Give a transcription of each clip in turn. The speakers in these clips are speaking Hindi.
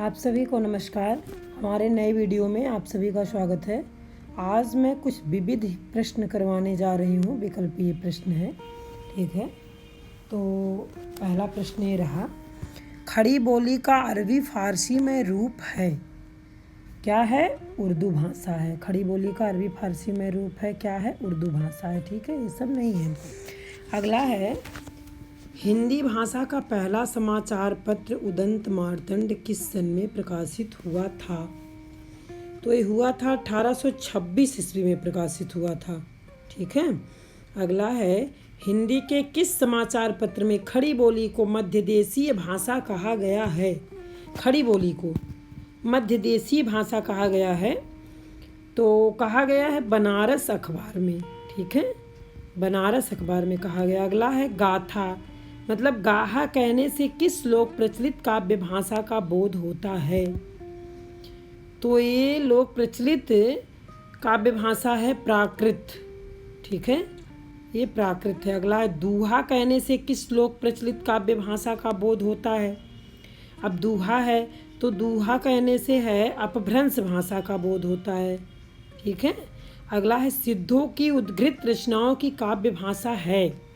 आप सभी को नमस्कार। हमारे नए वीडियो में आप सभी का स्वागत है। आज मैं कुछ विविध प्रश्न करवाने जा रही हूँ। विकल्पीय प्रश्न है, ठीक है। तो पहला प्रश्न ये रहा, खड़ी बोली का अरबी फारसी में रूप है, क्या है? उर्दू भाषा है। खड़ी बोली का अरबी फारसी में रूप है, क्या है? उर्दू भाषा है, ठीक है। ये सब नहीं है। अगला है, हिंदी भाषा का पहला समाचार पत्र उदंत मार्तंड किस सन में प्रकाशित हुआ था? तो ये हुआ था 1826 ईस्वी में प्रकाशित हुआ था, ठीक है। अगला है, हिंदी के किस समाचार पत्र में खड़ी बोली को मध्य देशीय भाषा कहा गया है? खड़ी बोली को मध्य देशीय भाषा कहा गया है, तो कहा गया है बनारस अखबार में, ठीक है। बनारस अखबार में कहा गया। अगला है, गाथा मतलब गाहा कहने से किस लोक प्रचलित काव्य भाषा का बोध होता है? तो ये लोक प्रचलित काव्य भाषा है प्राकृत, ठीक है। ये प्राकृत है। अगला है, दूहा कहने से किस लोक प्रचलित काव्य भाषा का बोध होता है? अब दूहा है तो दूहा कहने से है अपभ्रंश भाषा का बोध होता है, ठीक है। अगला है, सिद्धों की उद्घृत रचनाओं की काव्य भाषा है।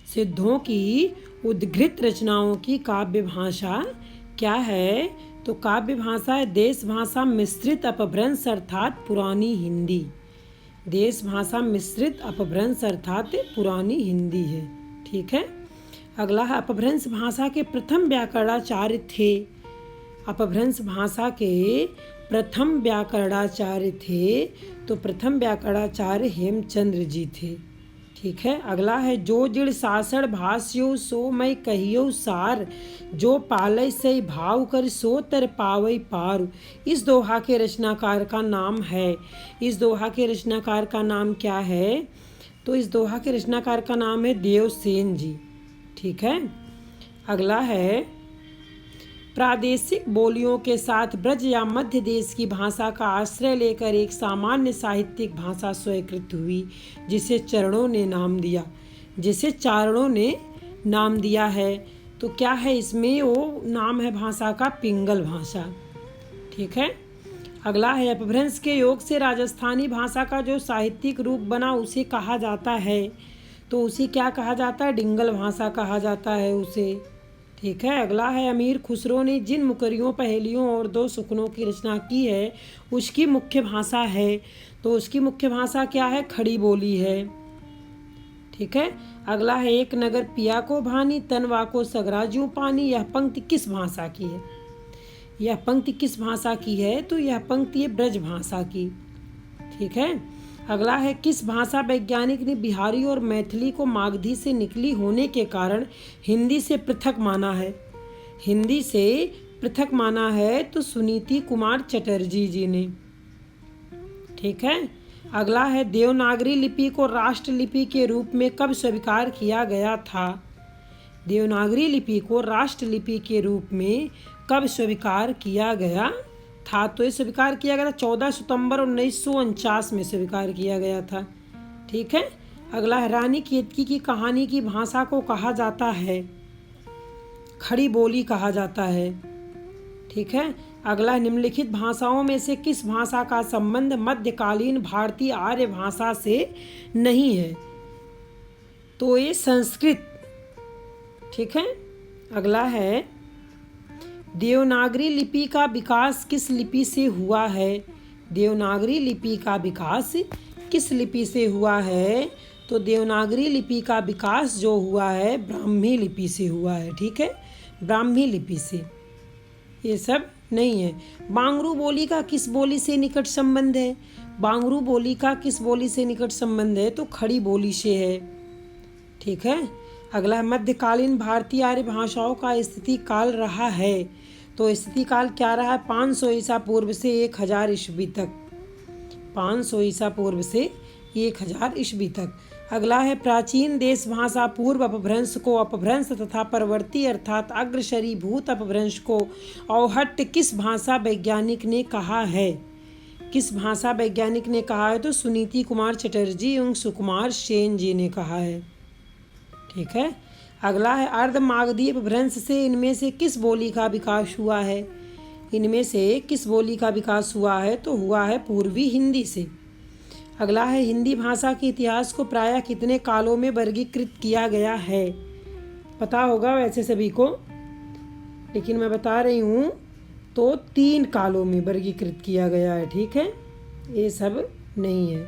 सिद्धों की उद्घृत रचनाओं की काव्य भाषा क्या है? तो काव्य भाषा है देश भाषा मिश्रित अपभ्रंश अर्थात पुरानी हिंदी। देश भाषा मिश्रित अपभ्रंश अर्थात पुरानी हिंदी है, ठीक है। अगला है, अपभ्रंश भाषा के प्रथम व्याकरणाचार्य थे। अपभ्रंश भाषा के प्रथम व्याकरणाचार्य थे, तो प्रथम व्याकरणाचार्य हेमचंद्र जी थे, ठीक है। अगला है, जो जिड़ सासड़ भाष्यो सो मैं कहियो सार, जो पालय से भाव कर सो तर पावई पार। इस दोहा के रचनाकार का नाम है। इस दोहा के रचनाकार का नाम क्या है? तो इस दोहा के रचनाकार का नाम है देवसेन जी, ठीक है। अगला है, प्रादेशिक बोलियों के साथ ब्रज या मध्य देश की भाषा का आश्रय लेकर एक सामान्य साहित्यिक भाषा स्वीकृत हुई, जिसे चरणों ने नाम दिया। जिसे चारणों ने नाम दिया है, तो क्या है इसमें? वो नाम है भाषा का पिंगल भाषा, ठीक है। अगला है, अपभ्रंश के योग से राजस्थानी भाषा का जो साहित्यिक रूप बना उसे कहा जाता है, तो उसे क्या कहा जाता है? डिंगल भाषा कहा जाता है उसे, ठीक है। अगला है, अमीर खुसरो ने जिन मुकरियों, पहेलियों और दो सुखनों की रचना की है उसकी मुख्य भाषा है, तो उसकी मुख्य भाषा क्या है? खड़ी बोली है, ठीक है। अगला है, एक नगर पिया को भानी तनवा को सगराज्यों पानी, यह पंक्ति किस भाषा की है? यह पंक्ति किस भाषा की है? तो यह पंक्ति है ब्रज भाषा की, ठीक है। अगला है, किस भाषा वैज्ञानिक ने बिहारी और मैथिली को मागधी से निकली होने के कारण हिंदी से पृथक माना है? हिंदी से पृथक माना है, तो सुनीति कुमार चटर्जी जी ने, ठीक है। अगला है, देवनागरी लिपि को राष्ट्र लिपि के रूप में कब स्वीकार किया गया था? देवनागरी लिपि को राष्ट्र लिपि के रूप में कब स्वीकार किया गया था? तो ये स्वीकार किया गया था 14 सितंबर 1949 में स्वीकार किया गया था, ठीक है। अगला है, रानी केतकी की कहानी की भाषा को कहा जाता है? खड़ी बोली कहा जाता है, ठीक है। अगला है, निम्नलिखित भाषाओं में से किस भाषा का संबंध मध्यकालीन भारतीय आर्य भाषा से नहीं है? तो ये संस्कृत, ठीक है। अगला है, देवनागरी लिपि का विकास किस लिपि से हुआ है? देवनागरी लिपि का विकास किस लिपि से हुआ है? तो देवनागरी लिपि का विकास जो हुआ है ब्राह्मी लिपि से हुआ है, ठीक है। ब्राह्मी लिपि से। ये सब नहीं है। बांगरू बोली का किस बोली से निकट संबंध है? बांगरू बोली का किस बोली से निकट संबंध है? तो खड़ी बोली से है, ठीक है। अगला है, मध्यकालीन भारतीय आर्य भाषाओं का स्थिति काल रहा है, तो स्थिति काल क्या रहा है? 500 ईसा पूर्व से 1000 ईस्वी तक। 500 ईसा पूर्व से 1000 ईस्वी तक। अगला है, प्राचीन देश भाषा पूर्व अपभ्रंश को अपभ्रंश तथा परवर्ती अर्थात अग्रसरीभूत अपभ्रंश को औहट्य किस भाषा वैज्ञानिक ने कहा है? किस भाषा वैज्ञानिक ने कहा है? तो सुनीति कुमार चटर्जी एवं सुकुमार सेन जी ने कहा है, ठीक है। अगला है, अर्ध मागधी अपभ्रंश से इनमें से किस बोली का विकास हुआ है? इनमें से किस बोली का विकास हुआ है? तो हुआ है पूर्वी हिंदी से। अगला है हिंदी भाषा के इतिहास को प्रायः कितने कालों में वर्गीकृत किया गया है? पता होगा वैसे सभी को, लेकिन मैं बता रही हूँ तो 3 कालों में वर्गीकृत किया गया है। ठीक है, ये सब नहीं है।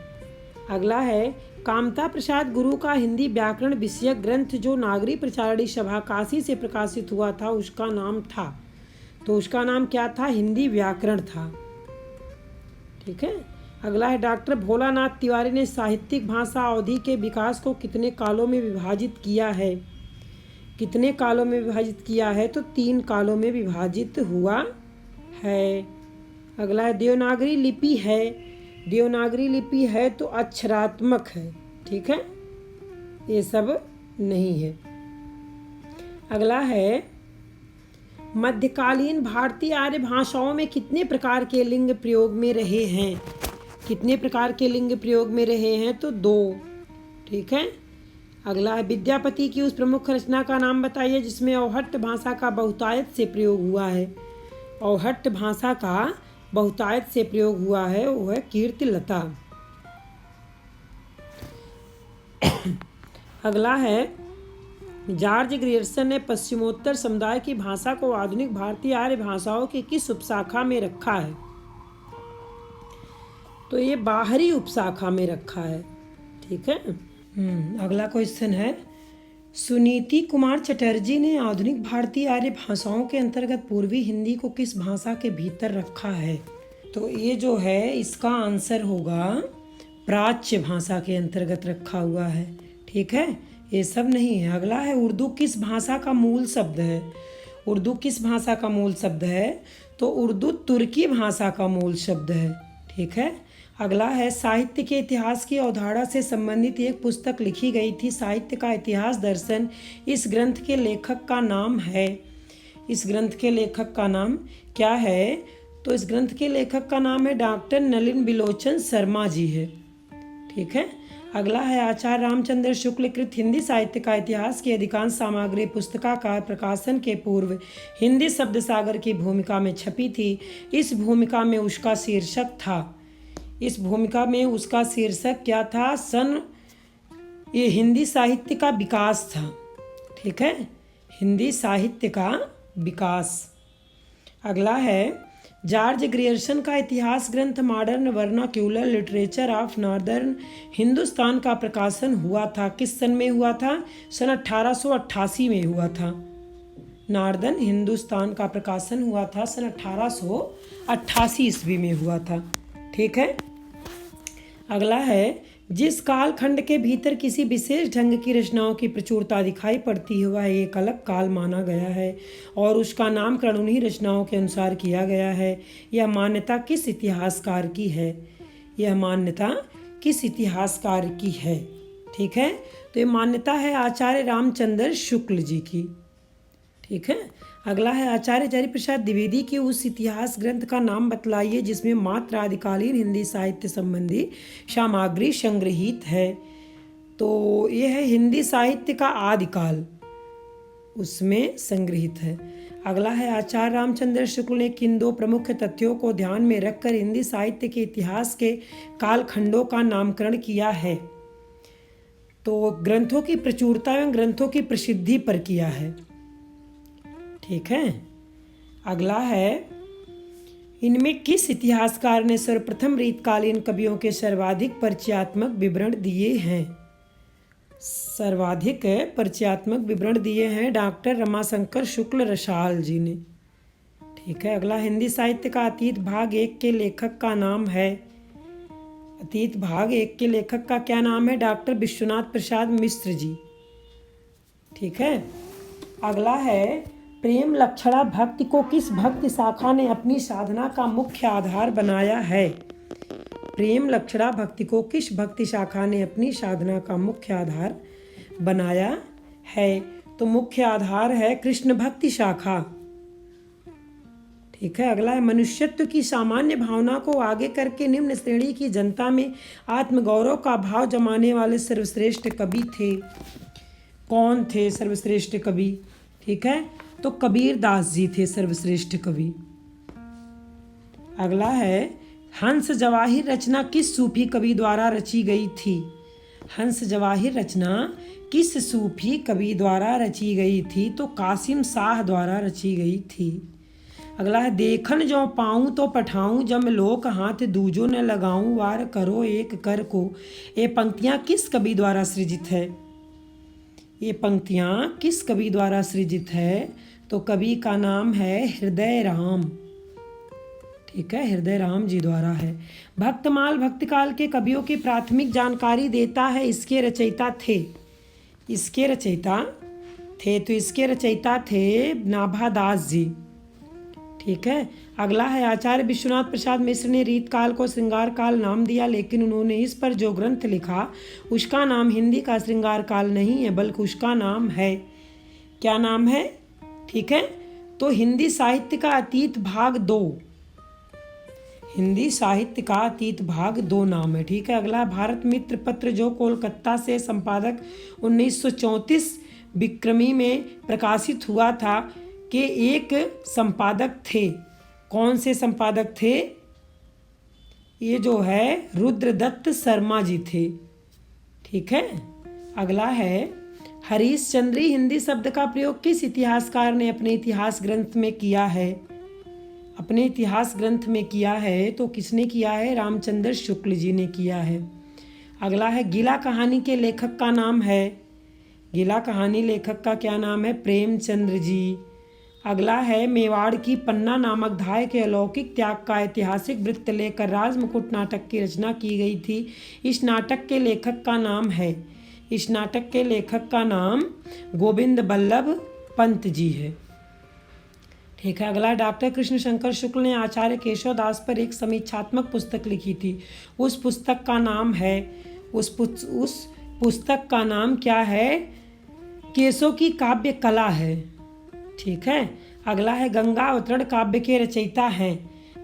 अगला है कामता प्रसाद गुरु का हिंदी व्याकरण विषयक ग्रंथ जो नागरी प्रचारणी सभा काशी से प्रकाशित हुआ था उसका नाम था, तो उसका नाम क्या था? हिंदी व्याकरण था। ठीक है। अगला है डॉक्टर भोलानाथ तिवारी ने साहित्यिक भाषा अवधि के विकास को कितने कालों में विभाजित किया है? कितने कालों में विभाजित किया है? तो 3 कालों में विभाजित हुआ है। अगला है देवनागरी लिपि है। देवनागरी लिपि है तो अक्षरात्मक है। ठीक है, ये सब नहीं है। अगला है मध्यकालीन भारतीय आर्य भाषाओं में कितने प्रकार के लिंग प्रयोग में रहे हैं? कितने प्रकार के लिंग प्रयोग में रहे हैं? तो 2। ठीक है। अगला है विद्यापति की उस प्रमुख रचना का नाम बताइए जिसमें अवहट्ट भाषा का बहुतायत से प्रयोग हुआ है। अवहट्ट भाषा का बहुतायत से प्रयोग हुआ है, वो है कीर्तिलता। अगला है जॉर्ज ग्रियर्सन ने पश्चिमोत्तर समुदाय की भाषा को आधुनिक भारतीय आर्य भाषाओं की किस उपशाखा में रखा है? तो ये बाहरी उपशाखा में रखा है। ठीक है। अगला क्वेश्चन है सुनीति कुमार चटर्जी ने आधुनिक भारतीय आर्य भाषाओं के अंतर्गत पूर्वी हिंदी को किस भाषा के भीतर रखा है? तो ये जो है इसका आंसर होगा प्राच्य भाषा के अंतर्गत रखा हुआ है। ठीक है, ये सब नहीं है। अगला है उर्दू किस भाषा का मूल शब्द है? उर्दू किस भाषा का मूल शब्द है? तो उर्दू तुर्की भाषा का मूल शब्द है। ठीक है। अगला है साहित्य के इतिहास की अवधारणा से संबंधित एक पुस्तक लिखी गई थी, साहित्य का इतिहास दर्शन। इस ग्रंथ के लेखक का नाम है, इस ग्रंथ के लेखक का नाम क्या है? तो इस ग्रंथ के लेखक का नाम है डॉक्टर नलिन बिलोचन शर्मा जी है। ठीक है। अगला है आचार्य रामचंद्र शुक्ल कृत हिंदी साहित्य का इतिहास की अधिकांश सामग्री पुस्तकाकार प्रकाशन के पूर्व हिंदी शब्द सागर की भूमिका में छपी थी। इस भूमिका में उसका शीर्षक था, इस भूमिका में उसका शीर्षक क्या था? ये हिंदी साहित्य का विकास था। ठीक है, हिंदी साहित्य का विकास। अगला है जॉर्ज ग्रियर्सन का इतिहास ग्रंथ modern vernacular literature of northern Hindustan का प्रकाशन हुआ था, किस सन में हुआ था? सन 1888 में हुआ था। नॉर्दर्न हिंदुस्तान का प्रकाशन हुआ था सन 1888 ईस्वी में हुआ था। ठीक है। अगला है जिस कालखंड के भीतर किसी विशेष ढंग की रचनाओं की प्रचुरता दिखाई पड़ती है वह एक अलग काल माना गया है और उसका नामकरण उन्हीं रचनाओं के अनुसार किया गया है। यह मान्यता किस इतिहासकार की है? यह मान्यता किस इतिहासकार की है? ठीक है, तो ये मान्यता है आचार्य रामचंद्र शुक्ल जी की। ठीक है। अगला है आचार्य हरि प्रसाद द्विवेदी के उस इतिहास ग्रंथ का नाम बतलाइए जिसमें मात्र आदिकालीन हिंदी साहित्य संबंधी सामग्री संग्रहित है। तो ये है हिंदी साहित्य का आदिकाल, उसमें संग्रहित है। अगला है आचार्य रामचंद्र शुक्ल ने किन 2 प्रमुख तथ्यों को ध्यान में रखकर हिंदी साहित्य के इतिहास के कालखंडों का नामकरण किया है? तो ग्रंथों की प्रचुरता एवं ग्रंथों की प्रसिद्धि पर किया है। ठीक है। अगला है इनमें किस इतिहासकार ने सर्वप्रथम रीतकालीन कवियों के सर्वाधिक परिचयात्मक विवरण दिए हैं? सर्वाधिक परिचयात्मक विवरण दिए हैं डॉक्टर रमाशंकर शुक्ल रसाल जी ने। ठीक है। अगला हिंदी साहित्य का अतीत भाग 1 के लेखक का नाम है, अतीत भाग 1 के लेखक का क्या नाम है? डॉक्टर विश्वनाथ प्रसाद मिश्र जी। ठीक है। अगला है प्रेम लक्षणा भक्ति को किस भक्ति शाखा ने अपनी साधना का मुख्य आधार बनाया है? प्रेम लक्षणा भक्ति को किस भक्ति शाखा ने अपनी साधना का मुख्य आधार बनाया है? तो मुख्य आधार है कृष्ण भक्ति शाखा। ठीक है। अगला है मनुष्यत्व की सामान्य भावना को आगे करके निम्न श्रेणी की जनता में आत्मगौरव का भाव जमाने वाले सर्वश्रेष्ठ कवि थे। कौन थे सर्वश्रेष्ठ कवि? ठीक है, तो कबीर दास जी थे सर्वश्रेष्ठ कवि। अगला है हंस जवाहिर रचना किस सूफी कवि द्वारा रची गई थी? हंस जवाहिर रचना किस सूफी कवि द्वारा रची गई थी? तो कासिम शाह द्वारा रची गई थी। अगला है देखन जो पाऊँ तो पठाऊँ जब लोक हाथ दूजो न लगाऊँ वार करो एक कर को। ये पंक्तियाँ किस कवि द्वारा सृजित है? ये पंक्तियाँ किस कवि द्वारा सृजित है? तो कवि का नाम है हृदय राम। ठीक है, हृदय राम जी द्वारा है। भक्तमाल भक्तकाल के कवियों की प्राथमिक जानकारी देता है। इसके रचयिता थे, इसके रचयिता थे, तो इसके रचयिता थे नाभादास जी। ठीक है। अगला है आचार्य विश्वनाथ प्रसाद मिश्र ने रीत काल को श्रृंगार काल नाम दिया, लेकिन उन्होंने इस पर जो ग्रंथ लिखा उसका नाम हिंदी का श्रृंगार काल नहीं है, बल्कि उसका नाम है, क्या नाम है? ठीक है, तो हिंदी साहित्य का अतीत भाग 2, हिंदी साहित्य का अतीत भाग 2 नाम है। ठीक है। अगला भारत मित्र पत्र जो कोलकाता से संपादक 1934 विक्रमी में प्रकाशित हुआ था के एक संपादक थे। कौन से संपादक थे? ये जो है रुद्रदत्त शर्मा जी थे। ठीक है। अगला है हरीशचंद्री हिंदी शब्द का प्रयोग किस इतिहासकार ने अपने इतिहास ग्रंथ में किया है? अपने इतिहास ग्रंथ में किया है, तो किसने किया है? रामचंद्र शुक्ल जी ने किया है। अगला है गीला कहानी के लेखक का नाम है, गीला कहानी लेखक का क्या नाम है? प्रेमचंद्र जी। अगला है मेवाड़ की पन्ना नामक धाय के अलौकिक त्याग का ऐतिहासिक वृत्त लेकर राजमुकुट नाटक की रचना की गई थी। इस नाटक के लेखक का नाम है, इस नाटक के लेखक का नाम गोविंद बल्लभ पंत जी है। ठीक है। अगला डॉक्टर कृष्ण शंकर शुक्ल ने आचार्य केशव दास पर एक समीक्षात्मक पुस्तक लिखी थी। उस पुस्तक का नाम है, उस पुस्तक का नाम क्या है? केशव की काव्य कला है। ठीक है। अगला है गंगा अवतरण काव्य के रचयिता हैं,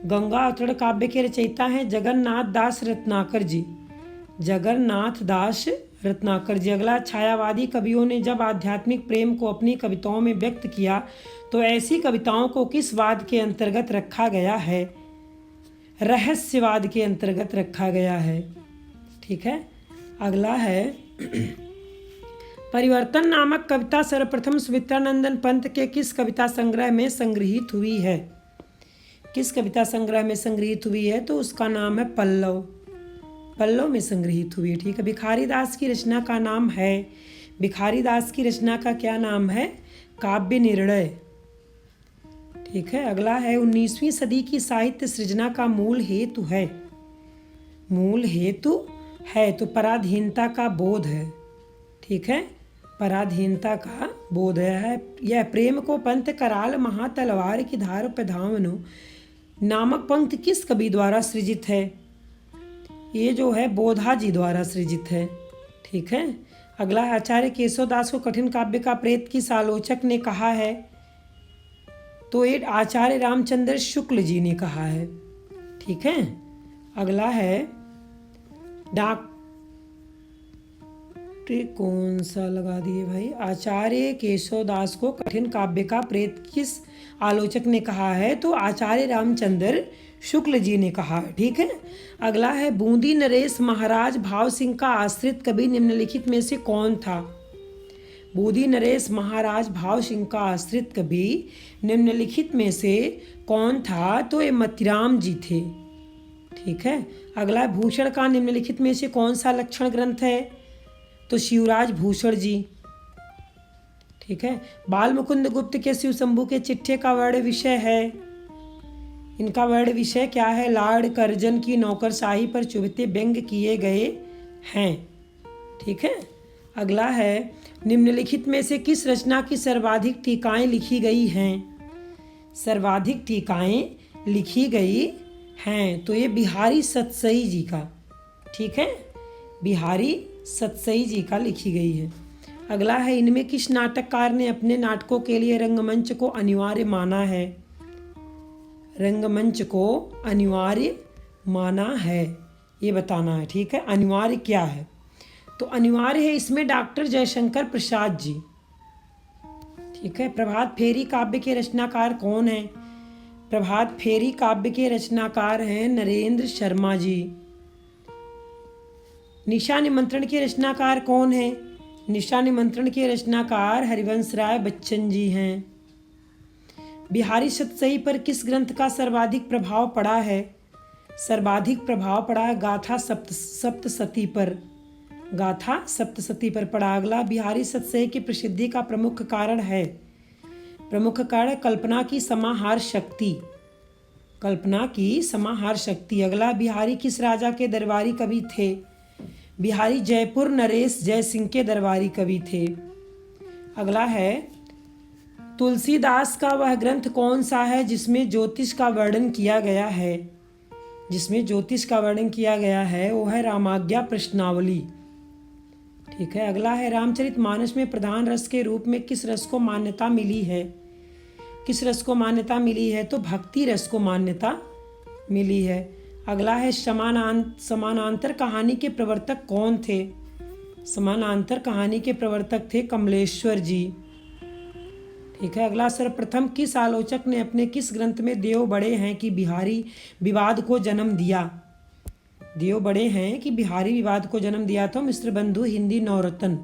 गंगा अवतरण काव्य के रचयिता हैं जगन्नाथ दास रत्नाकर जी, जगन्नाथ दास रत्नाकर जी। अगला छायावादी कवियों ने जब आध्यात्मिक प्रेम को अपनी कविताओं में व्यक्त किया तो ऐसी कविताओं को किस वाद के अंतर्गत रखा गया है? रहस्यवाद के अंतर्गत रखा गया है। ठीक है। अगला है परिवर्तन नामक कविता सर्वप्रथम सुमित्रानंदन पंत के किस कविता संग्रह में संग्रहित हुई है? किस कविता संग्रह में संग्रहित हुई है? तो उसका नाम है पल्लव, पल्लव में संग्रहित हुई है। ठीक है। भिखारी दास की रचना का नाम है, भिखारी दास की रचना का क्या नाम है? काव्य निर्णय। ठीक है। अगला है 19वीं सदी की साहित्य सृजना का मूल हेतु है, मूल हेतु है तो पराधीनता का बोध है। ठीक है। पराधीनता का बोध है। यह प्रेम को पंथ कराल महा तलवार की धार पे धावनो नामक पंक्ति किस कवि द्वारा सृजित है? ये जो है बोधा जी द्वारा सृजित है। ठीक है। अगला आचार्य केशवदास को कठिन काव्य का प्रेत किस आलोचक ने कहा है? तो ये आचार्य रामचंद्र शुक्ल जी ने कहा है। ठीक है। अगला है कौन सा लगा दिए भाई? आचार्य केशवदास को कठिन काव्य का प्रेत किस आलोचक ने कहा है? तो आचार्य रामचंद्र शुक्ल जी ने कहा है। ठीक है। अगला है बूंदी नरेश महाराज भाव सिंह का आश्रित कवि निम्नलिखित में से कौन था? बूंदी नरेश महाराज भाव सिंह का आश्रित कवि निम्नलिखित में से कौन था? तो ये मतिराम जी थे। ठीक है। अगला भूषण का निम्नलिखित में से कौन सा लक्षण ग्रंथ है? तो शिवराज भूषण जी। ठीक है। बाल मुकुंद गुप्त के शिव शंभू के चिट्ठे का वर्ण विषय है, इनका वर्ण विषय क्या है? लॉर्ड कर्जन की नौकरशाही पर चुभते व्यंग किए गए हैं। ठीक है। अगला है निम्नलिखित में से किस रचना की सर्वाधिक टीकाएं लिखी गई हैं? सर्वाधिक टीकाएं लिखी गई हैं तो ये बिहारी सतसई जी का। ठीक है। बिहारी सतसई जी का लिखी गई है। अगला है इनमें किस नाटककार ने अपने नाटकों के लिए रंगमंच को अनिवार्य माना है? रंगमंच को अनिवार्य माना है, ये बताना है। ठीक है। अनिवार्य क्या है? तो अनिवार्य है इसमें डॉक्टर जयशंकर प्रसाद जी। ठीक है। प्रभात फेरी काव्य के रचनाकार कौन है? प्रभात फेरी काव्य के रचनाकार हैं नरेंद्र शर्मा जी। निशा निमंत्रण के रचनाकार कौन हैं? निशा निमंत्रण के रचनाकार हरिवंश राय बच्चन जी हैं। बिहारी सतसई पर किस ग्रंथ का सर्वाधिक प्रभाव पड़ा है? सर्वाधिक प्रभाव पड़ा है गाथा सप्तशती पर। गाथा सप्तशती पर पड़ा। अगला, बिहारी सतसई की प्रसिद्धि का प्रमुख कारण है? प्रमुख कारण कल्पना की समाहार शक्ति। कल्पना की समाहार शक्ति। अगला, बिहारी किस राजा के दरबारी कवि थे? बिहारी जयपुर नरेश जयसिंह के दरबारी कवि थे। अगला है, तुलसीदास का वह ग्रंथ कौन सा है जिसमें ज्योतिष का वर्णन किया गया है? जिसमें ज्योतिष का वर्णन किया गया है वो है रामाज्ञा प्रश्नावली। ठीक है। अगला है, रामचरितमानस में प्रधान रस के रूप में किस रस को मान्यता मिली है? किस रस को मान्यता मिली है? तो भक्ति रस को मान्यता मिली है। अगला है, समानांतर कहानी के प्रवर्तक कौन थे? समानांतर कहानी के प्रवर्तक थे कमलेश्वर जी। ठीक है। अगला, सर्वप्रथम किस आलोचक ने अपने किस ग्रंथ में देव बड़े हैं कि बिहारी विवाद को जन्म दिया? देव बड़े हैं कि बिहारी विवाद को जन्म दिया तो मिश्र बंधु हिंदी नवरत्न।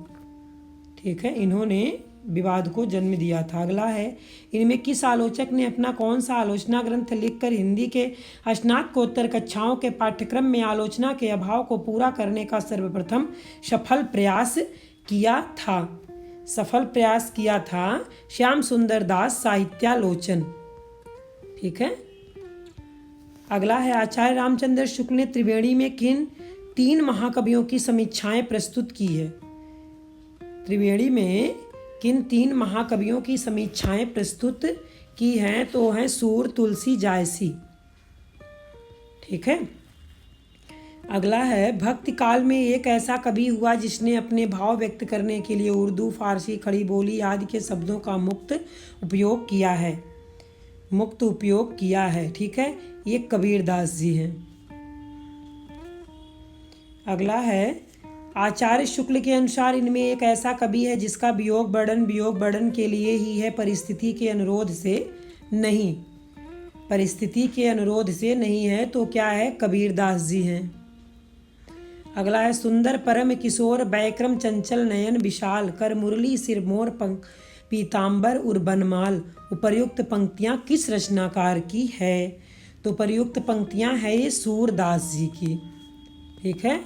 ठीक है, इन्होंने विवाद को जन्म दिया था। अगला है, इनमें किस आलोचक ने अपना कौन सा आलोचना ग्रंथ लिखकर हिंदी के स्नातकोत्तर कक्षाओं के पाठ्यक्रम में आलोचना के अभाव को पूरा करने का सर्वप्रथम सफल प्रयास किया था? सफल प्रयास किया था श्याम सुंदर दास साहित्यालोचन। ठीक है। अगला है, आचार्य रामचंद्र शुक्ल ने त्रिवेणी में किन 3 महाकवियों की समीक्षाएं प्रस्तुत की है? त्रिवेणी में किन 3 महाकवियों की समीक्षाएं प्रस्तुत की हैं? तो हैं सूर, तुलसी, जायसी। ठीक है। अगला है, भक्ति काल में एक ऐसा कवि हुआ जिसने अपने भाव व्यक्त करने के लिए उर्दू, फारसी, खड़ी बोली आदि के शब्दों का मुक्त उपयोग किया है। मुक्त उपयोग किया है। ठीक है, ये कबीरदास जी हैं। अगला है, आचार्य शुक्ल के अनुसार इनमें एक ऐसा कवि है जिसका वियोग वर्णन के लिए ही है, परिस्थिति के अनुरोध से नहीं। परिस्थिति के अनुरोध से नहीं है तो क्या है? कबीरदास जी हैं। अगला है, सुंदर परम किशोर बैक्रम चंचल नयन विशाल कर मुरली सिर मोर पीताम्बर उर बनमाल। उपर्युक्त पंक्तियां किस रचनाकार की है? तो उपर्युक्त पंक्तियां है ये सूरदास जी की। ठीक है।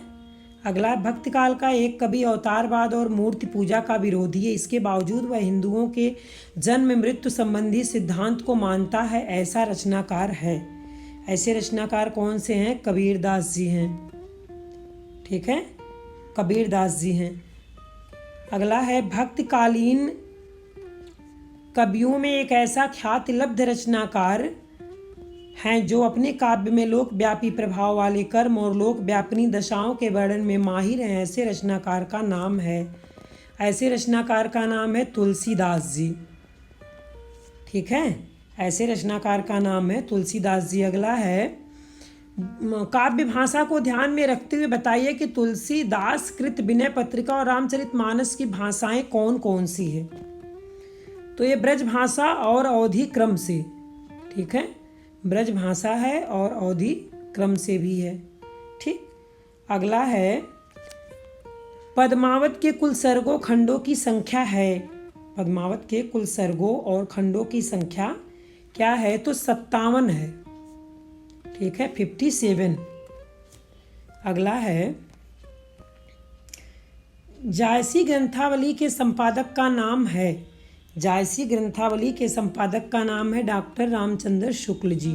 अगला, भक्ति काल का एक कवि अवतारवाद और मूर्ति पूजा का विरोधी है, इसके बावजूद वह हिंदुओं के जन्म मृत्यु संबंधी सिद्धांत को मानता है, ऐसा रचनाकार है। ऐसे रचनाकार कौन से हैं? कबीरदास जी हैं। ठीक है, कबीरदास जी हैं। अगला है, भक्तिकालीन कवियों में एक ऐसा ख्यातिलब्ध रचनाकार हैं जो अपने काव्य में लोक व्यापी प्रभाव वाले कर्म और लोक व्यापनी दशाओं के वर्णन में माहिर हैं। ऐसे रचनाकार का नाम है, ऐसे रचनाकार का नाम है तुलसीदास जी। ठीक है, ऐसे रचनाकार का नाम है तुलसीदास जी। अगला है, काव्य भाषा को ध्यान में रखते हुए बताइए कि तुलसीदास कृत विनय पत्रिका और रामचरितमानस की भाषाएं कौन कौन सी है? तो ये ब्रज भाषा और अवधि क्रम से। ठीक है, ब्रज भाषा है और अवधि क्रम से भी है। ठीक। अगला है, पद्मावत के कुल सर्गों खंडों की संख्या है। पद्मावत के कुल सर्गों और खंडों की संख्या क्या है? तो 57 है। ठीक है, 57। अगला है, जायसी ग्रंथावली के संपादक का नाम है। जायसी ग्रंथावली के संपादक का नाम है डॉक्टर रामचंद्र शुक्ल जी।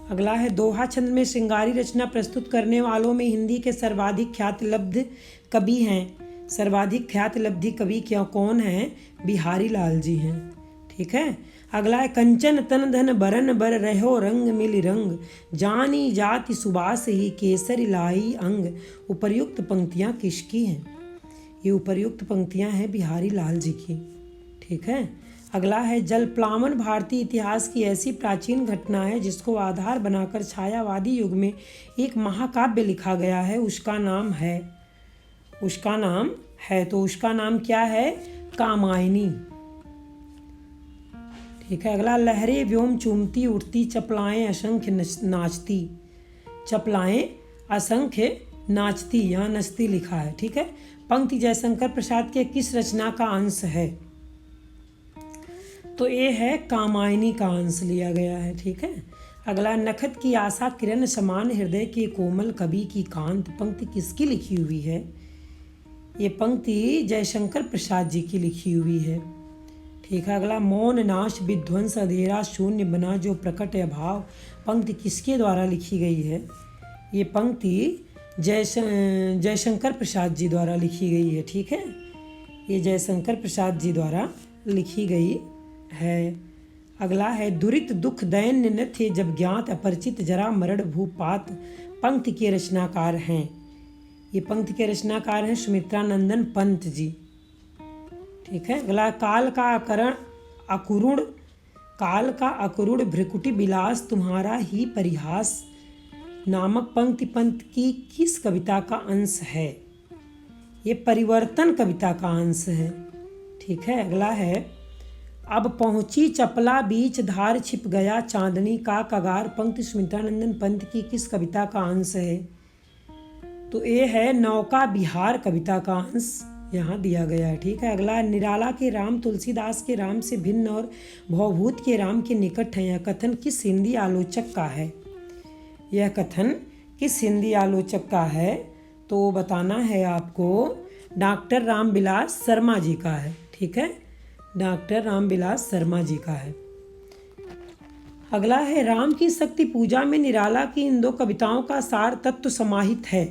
अगला है, दोहा छंद में श्रृंगारी रचना प्रस्तुत करने वालों में हिंदी के सर्वाधिक ख्यातिलब्ध कवि हैं। सर्वाधिक ख्यातिलब्ध कवि क्या कौन हैं? बिहारी लाल जी हैं। ठीक है। अगला है, कंचन तन धन बरन बर रहो रंग मिल रंग जानी जाति सुबास ही केसर लाई अंग। उपर्युक्त पंक्तियां किसकी हैं? ये उपर्युक्त पंक्तियां हैं बिहारी लाल जी की। ठीक है। अगला है, जलप्लावन भारतीय इतिहास की ऐसी प्राचीन घटना है जिसको आधार बनाकर छायावादी युग में एक महाकाव्य लिखा गया है। उसका नाम है तो उसका नाम क्या है? कामायनी। ठीक है। अगला, लहरें व्योम चूमती उठती, चपलाएं असंख्य नाचती। चपलाएं असंख्य नाचती, यहाँ नचती लिखा है। ठीक है। पंक्ति जयशंकर प्रसाद के किस रचना का अंश है? तो ये है कामायनी का अंश लिया गया है। ठीक है। अगला, नखत की आशा किरण समान हृदय के कोमल कवि की कांत, पंक्ति किसकी लिखी हुई है? ये पंक्ति जयशंकर प्रसाद जी की लिखी हुई है। ठीक है। अगला, मौन नाश विध्वंस अंधेरा शून्य बना जो प्रकट अभाव, पंक्ति किसके द्वारा लिखी गई है? ये पंक्ति जयशंकर प्रसाद जी द्वारा लिखी गई है। ठीक है। ये जयशंकर प्रसाद जी द्वारा लिखी गई है। अगला है, दुरित दुख दैन्य न थे जब ज्ञात अपरिचित जरा मरण भूपात, पंक्ति के रचनाकार हैं। ये पंक्ति के रचनाकार हैं सुमित्रानंदन पंत जी। ठीक है। अगला, काल का अकुरुण भ्रिकुटी विलास तुम्हारा ही परिहास, नामक पंक्ति पंत की किस कविता का अंश है? ये परिवर्तन कविता का अंश है। ठीक है। अगला है, अब पहुंची चपला बीच धार छिप गया चांदनी का कगार, पंक्ति सुमित्रानंदन पंत की किस कविता का अंश है? तो ये है नौका विहार कविता का अंश यहाँ दिया गया है। ठीक है। अगला, निराला के राम तुलसीदास के राम से भिन्न और भवभूत के राम के निकट है, यह कथन किस हिंदी आलोचक का है? यह कथन किस हिंदी आलोचक का है? तो बताना है आपको, डॉक्टर रामविलास शर्मा जी का है। ठीक है। डॉक्टर रामविलास शर्मा जी का है। अगला है, राम की शक्ति पूजा में निराला की इन दो कविताओं का सार तत्व समाहित है,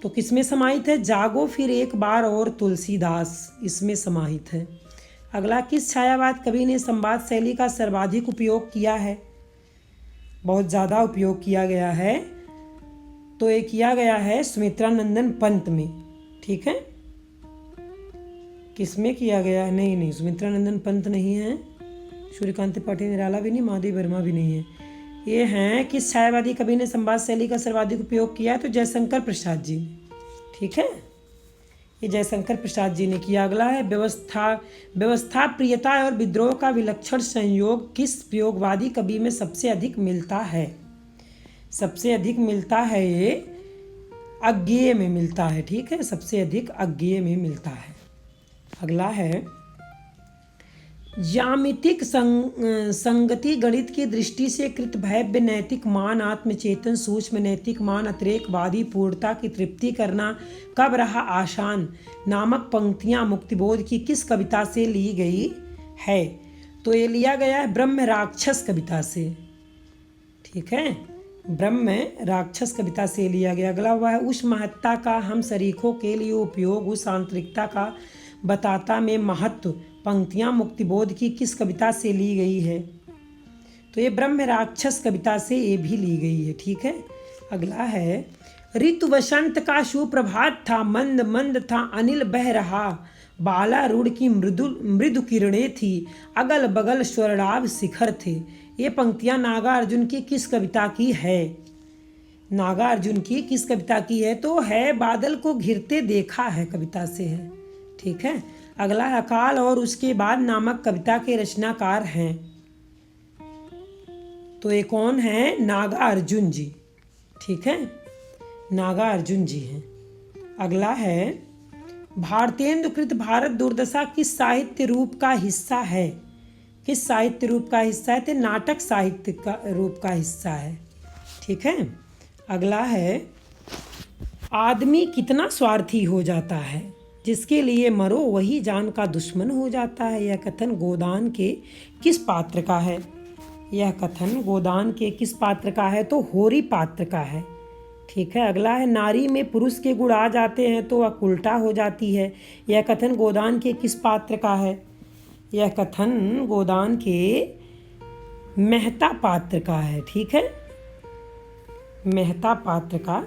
तो किसमें समाहित है? जागो फिर एक बार और तुलसीदास, इसमें समाहित है। अगला, किस छायावाद कवि ने संवाद शैली का सर्वाधिक उपयोग किया है? बहुत ज़्यादा उपयोग किया गया है, तो ये किया गया है सुमित्रानंदन पंत में। ठीक है। किसमें किया गया है? नहीं, सुमित्रानंदन पंत नहीं है, सूर्यकांत त्रिपाठी निराला भी नहीं, महादेव वर्मा भी नहीं है। ये हैं किस छायावादी कवि ने संवाद शैली का सर्वाधिक उपयोग किया है? तो जयशंकर प्रसाद जी। ठीक है। ये जयशंकर प्रसाद जी ने किया। अगला है, व्यवस्था प्रियता और विद्रोह का विलक्षण संयोग किस प्रयोगवादी कवि में सबसे अधिक मिलता है? सबसे अधिक मिलता है ये अज्ञेय में मिलता है। ठीक है। सबसे अधिक अज्ञेय में मिलता है। अगला है, ज्यामितिक संगति गणित की दृष्टि से कृत भव्य नैतिक मान आत्मचेतन सूक्ष्म नैतिक मान अतिरेकवादी पूर्णता की तृप्ति करना कब रहा आसान, नामक पंक्तियां मुक्तिबोध की किस कविता से ली गई है? तो ये लिया गया है ब्रह्म राक्षस कविता से। ठीक है। ब्रह्म राक्षस कविता से लिया गया। अगला हुआ है, उस महत्ता का हम शरीकों के लिए उपयोग उस आंतरिकता का बताता में महत्व, पंक्तियां मुक्तिबोध की किस कविता से ली गई है? तो ये ब्रह्म राक्षस कविता से ये भी ली गई है। ठीक है। अगला है, ऋतु वसंत का सुप्रभात था, मंद मंद था अनिल बह रहा, बाला रूढ़ की मृदु किरणें थी, अगल बगल स्वर्णाभ शिखर थे। ये पंक्तियां नागार्जुन की किस कविता की है? नागार्जुन की किस कविता की है? तो है बादल को घिरते देखा है कविता से है। ठीक है। अगला, अकाल और उसके बाद नामक कविता के रचनाकार हैं, तो ये कौन है? नागार्जुन जी। ठीक है। नागार्जुन जी हैं। अगला है, भारतेंदुकृत भारत दुर्दशा किस साहित्य रूप का हिस्सा है? किस साहित्य रूप का हिस्सा है? तो नाटक साहित्य का रूप का हिस्सा है। ठीक है। अगला है, आदमी कितना स्वार्थी हो जाता है, जिसके लिए मरो वही जान का दुश्मन हो जाता है। यह कथन गोदान के किस पात्र का है? यह कथन गोदान के किस पात्र का है? तो होरी पात्र का है। ठीक है। अगला है, नारी में पुरुष के गुण आ जाते हैं तो वह उल्टा हो जाती है। यह कथन गोदान के किस पात्र का है? यह कथन गोदान के मेहता पात्र का है। ठीक है। मेहता पात्र का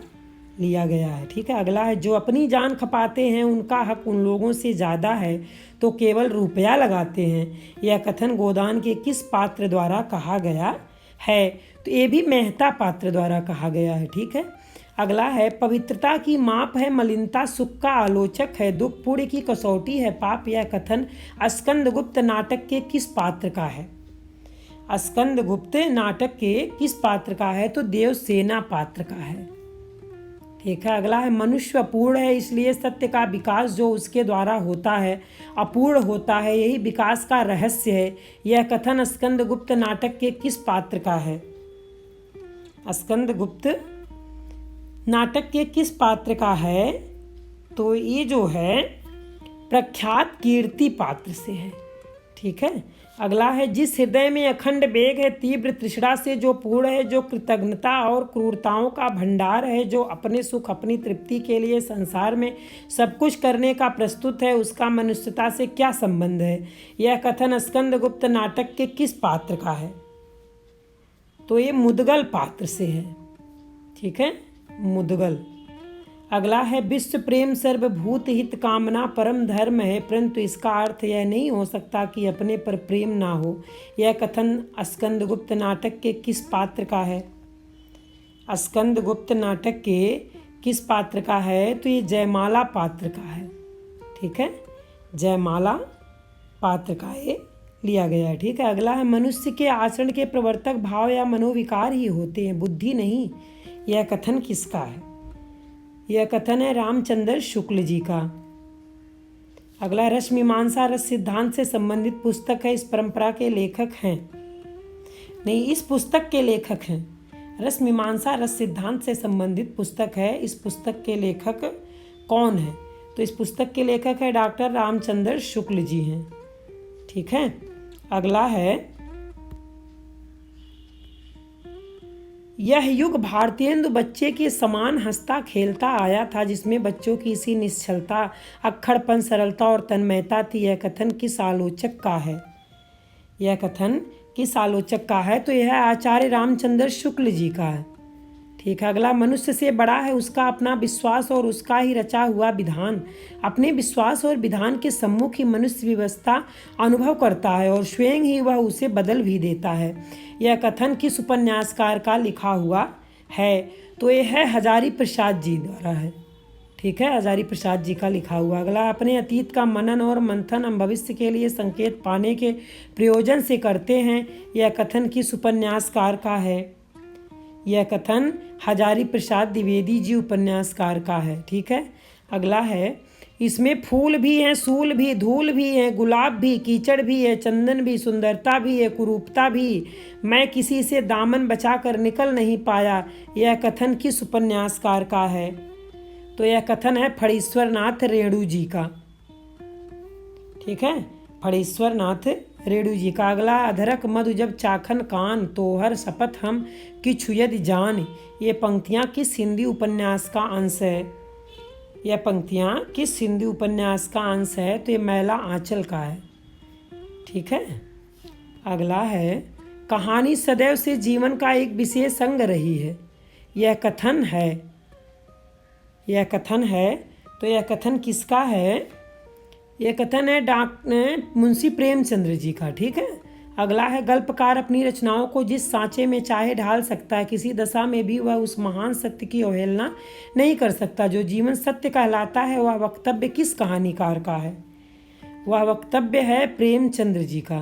लिया गया है। ठीक है। अगला है, जो अपनी जान खपाते हैं उनका हक उन लोगों से ज़्यादा है तो केवल रुपया लगाते हैं। यह कथन गोदान के किस पात्र द्वारा कहा गया है? तो ये भी मेहता पात्र द्वारा कहा गया है। ठीक है। अगला है पवित्रता की माप है मलिनता सुख का आलोचक है, दुख पुण्य की कसौटी है पाप। यह कथन स्कंदगुप्त नाटक के किस पात्र का है? स्कंदगुप्त नाटक के किस पात्र का है? तो देवसेना पात्र का है। ठीक है। अगला है मनुष्य अपूर्ण है इसलिए सत्य का विकास जो उसके द्वारा होता है अपूर्ण होता है, यही विकास का रहस्य है। यह कथन स्कंदगुप्त नाटक के किस पात्र का है? स्कंदगुप्त नाटक के किस पात्र का है? तो ये जो है प्रख्यात कीर्ति पात्र से है। ठीक है। अगला है जिस हृदय में अखंड वेग है, तीव्र तृष्णा से जो पूर्ण है, जो कृतज्ञता और क्रूरताओं का भंडार है, जो अपने सुख अपनी तृप्ति के लिए संसार में सब कुछ करने का प्रस्तुत है, उसका मनुष्यता से क्या संबंध है? यह कथन स्कंदगुप्त नाटक के किस पात्र का है? तो ये मुदगल पात्र से है। ठीक है, मुदगल। अगला है विश्व प्रेम सर्वभूत हित कामना परम धर्म है, परंतु इसका अर्थ यह नहीं हो सकता कि अपने पर प्रेम ना हो। यह कथन स्कंदगुप्त नाटक के किस पात्र का है? स्कंदगुप्त नाटक के किस पात्र का है? तो ये जयमाला पात्र का है। ठीक है, जयमाला पात्र का ये लिया गया है। ठीक है। अगला है मनुष्य के आचरण के प्रवर्तक भाव या मनोविकार ही होते हैं, बुद्धि नहीं। यह कथन किसका है? यह कथन है रामचंद्र शुक्ल जी का। अगला रस मीमांसा रस सिद्धांत से संबंधित पुस्तक है, इस परंपरा के लेखक हैं। नहीं, इस पुस्तक के लेखक हैं। रस मीमांसा रस सिद्धांत से संबंधित पुस्तक है, इस पुस्तक के लेखक कौन है? तो इस पुस्तक के लेखक है डॉक्टर रामचंद्र शुक्ल जी हैं। ठीक है। अगला है यह युग भारतेंदु बच्चे के समान हंसता खेलता आया था, जिसमें बच्चों की इसी निश्चलता अक्खड़पन सरलता और तन्मयता थी। यह कथन किस आलोचक का है? यह कथन किस आलोचक का है? तो यह आचार्य रामचंद्र शुक्ल जी का है। ठीक है। अगला मनुष्य से बड़ा है उसका अपना विश्वास और उसका ही रचा हुआ विधान। अपने विश्वास और विधान के सम्मुख ही मनुष्य व्यवस्था अनुभव करता है और स्वयं ही वह उसे बदल भी देता है। यह कथन किस उपन्यासकार का लिखा हुआ है? तो यह है हजारी प्रसाद जी द्वारा है। ठीक है, हजारी प्रसाद जी का लिखा हुआ। अगला अपने अतीत का मनन और मंथन हम भविष्य के लिए संकेत पाने के प्रयोजन से करते हैं। यह कथन किस उपन्यासकार का है? यह कथन हजारी प्रसाद द्विवेदी जी उपन्यासकार का है। ठीक है। अगला है इसमें फूल भी हैं, सूल भी, धूल भी है, गुलाब भी, कीचड़ भी है, चंदन भी, सुंदरता भी है, कुरूपता भी, मैं किसी से दामन बचा कर निकल नहीं पाया। यह कथन किस उपन्यासकार का है? तो यह कथन है फणीश्वरनाथ रेणु जी का। ठीक है, फणीश्वरनाथ रेणु जी का। अगला अधरक मधु जब चाखन कान तो हर शपथ हम किछु यदि जान। ये पंक्तियाँ किस हिंदी उपन्यास का अंश है? यह पंक्तियाँ किस हिंदी उपन्यास का अंश है? तो ये मैला आंचल का है। ठीक है। अगला है कहानी सदैव से जीवन का एक विशेष अंग रही है। यह कथन है। यह कथन है। तो यह कथन किसका है? यह कथन है मुंशी प्रेमचंद्र जी का। ठीक है। अगला है गल्पकार अपनी रचनाओं को जिस सांचे में चाहे ढाल सकता है, किसी दशा में भी वह उस महान सत्य की अवहेलना नहीं कर सकता जो जीवन सत्य कहलाता है। वह वक्तव्य किस कहानीकार का है? वह वक्तव्य है प्रेमचंद्र जी का।